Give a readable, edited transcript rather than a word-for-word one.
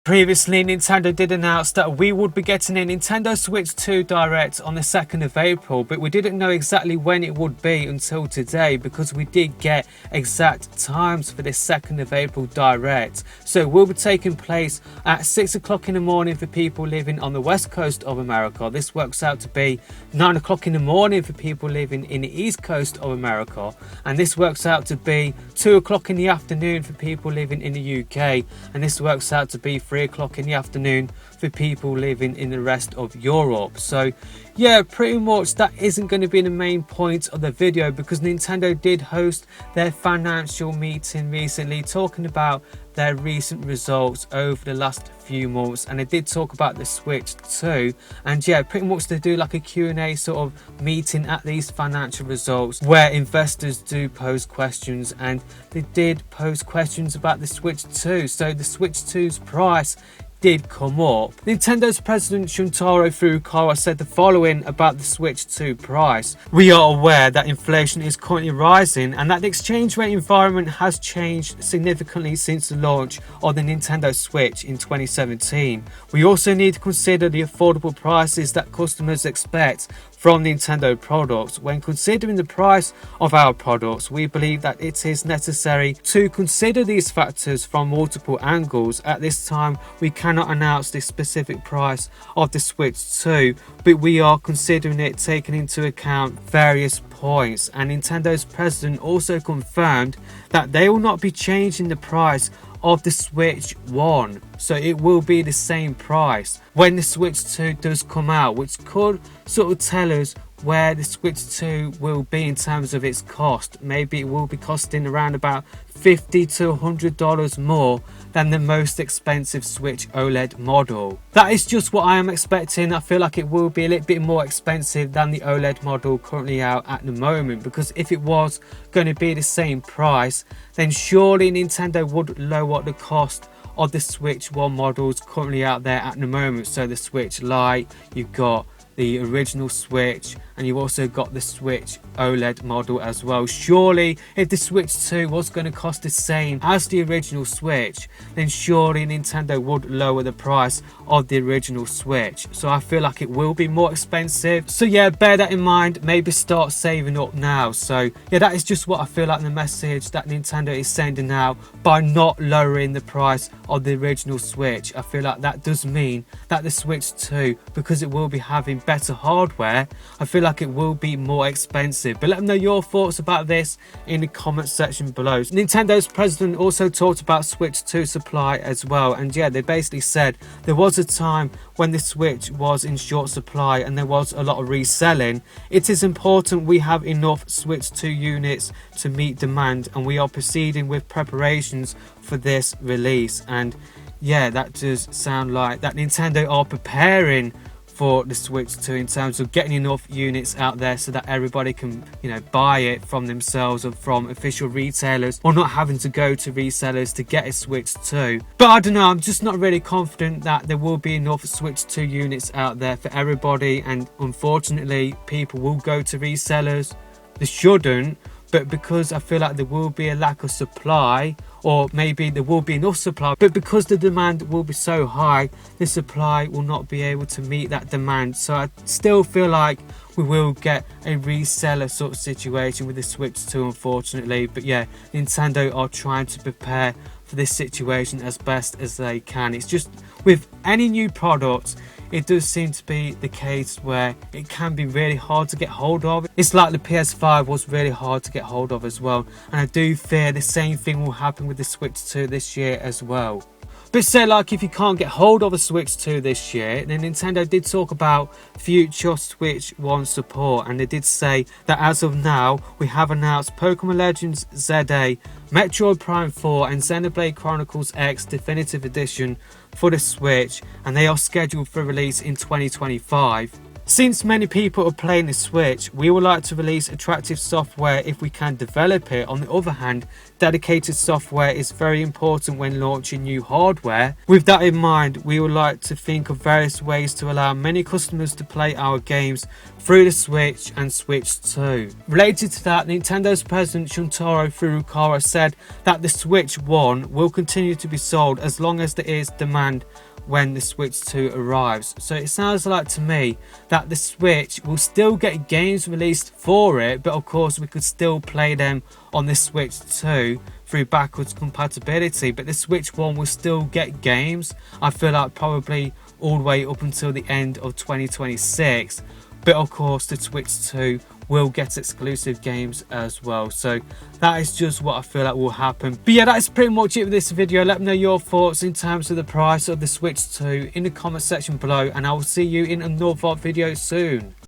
Previously, Nintendo did announce that we would be getting a Nintendo Switch 2 Direct on the 2nd of April, but we didn't know exactly when it would be until today, because we did get exact times for this 2nd of April Direct. So it will be taking place at 6 o'clock in the morning for people living on the west coast of America. This works out to be 9 o'clock in the morning for people living in the east coast of America. And this works out to be 2 o'clock in the afternoon for people living in the UK. And this works out to be 3 o'clock in the afternoon for people living in the rest of Europe. So yeah, pretty much that isn't going to be the main point of the video, because Nintendo did host their financial meeting recently, talking about their recent results over the last few months, and they did talk about the Switch 2. And yeah, pretty much they do like a Q&A sort of meeting at these financial results where investors do pose questions, and they did pose questions about the Switch 2. So the Switch 2's price did come up. Nintendo's president Shuntaro Furukawa said the following about the Switch 2 price. "We are aware that inflation is currently rising and that the exchange rate environment has changed significantly since the launch of the Nintendo Switch in 2017. We also need to consider the affordable prices that customers expect from Nintendo products. When considering the price of our products, we believe that it is necessary to consider these factors from multiple angles. At this time, we cannot announce the specific price of the Switch 2, but we are considering it taking into account various points." And Nintendo's president also confirmed that they will not be changing the price of the Switch 1, so it will be the same price when the Switch 2 does come out, which could sort of tell us where the Switch 2 will be in terms of its cost. Maybe it will be costing around about $50 to $100 more than the most expensive Switch OLED model. That is just what I am expecting. I feel like it will be a little bit more expensive than the OLED model currently out at the moment, because if it was going to be the same price, then surely Nintendo would lower the cost of the Switch 1 models currently out there at the moment. So the Switch Lite, you've got the original Switch, and you've also got the Switch OLED model as well. Surely if the Switch 2 was going to cost the same as the original Switch, then surely Nintendo would lower the price of the original Switch. So I feel like it will be more expensive. So yeah, bear that in mind. Maybe start saving up now. So yeah, that is just what I feel like the message that Nintendo is sending out by not lowering the price of the original Switch. I feel like that does mean that the Switch 2, because it will be having better hardware, I feel like it will be more expensive. But let them know your thoughts about this in the comment section below. Nintendo's president also talked about Switch 2 supply as well, and yeah, they basically said there was a time when the Switch was in short supply and there was a lot of reselling. It is important we have enough Switch 2 units to meet demand, and we are proceeding with preparations for this release. And yeah, that does sound like that Nintendo are preparing for the Switch 2 in terms of getting enough units out there so that everybody can, you know, buy it from themselves or from official retailers, or not having to go to resellers to get a Switch 2. But I don't know, I'm just not really confident that there will be enough Switch 2 units out there for everybody, and unfortunately people will go to resellers. They shouldn't, but because I feel like there will be a lack of supply, or maybe there will be enough supply, but because the demand will be so high, the supply will not be able to meet that demand. So I still feel like we will get a reseller sort of situation with the Switch 2, unfortunately. But yeah, Nintendo are trying to prepare for this situation as best as they can. It's just with any new product, it does seem to be the case where it can be really hard to get hold of. It's like the PS5 was really hard to get hold of as well, and I do fear the same thing will happen with the Switch 2 this year as well. But say like if you can't get hold of a Switch 2 this year, then Nintendo did talk about future Switch 1 support, and they did say that as of now, we have announced Pokemon Legends ZA, Metroid Prime 4 and Xenoblade Chronicles X Definitive Edition for the Switch, and they are scheduled for release in 2025. Since many people are playing the Switch, we would like to release attractive software if we can develop it. On the other hand, dedicated software is very important when launching new hardware. With that in mind, we would like to think of various ways to allow many customers to play our games through the Switch and Switch 2. Related to that, Nintendo's president Shuntaro Furukawa said that the Switch 1 will continue to be sold as long as there is demand when the Switch 2 arrives. So it sounds like to me that the Switch will still get games released for it, but of course we could still play them on the Switch 2 through backwards compatibility, but the Switch 1 will still get games. I feel like probably all the way up until the end of 2026, but of course the Switch 2 will get exclusive games as well. So that is just what I feel like will happen. But yeah, that is pretty much it for this video. Let me know your thoughts in terms of the price of the Switch 2 in the comment section below, and I will see you in another video soon.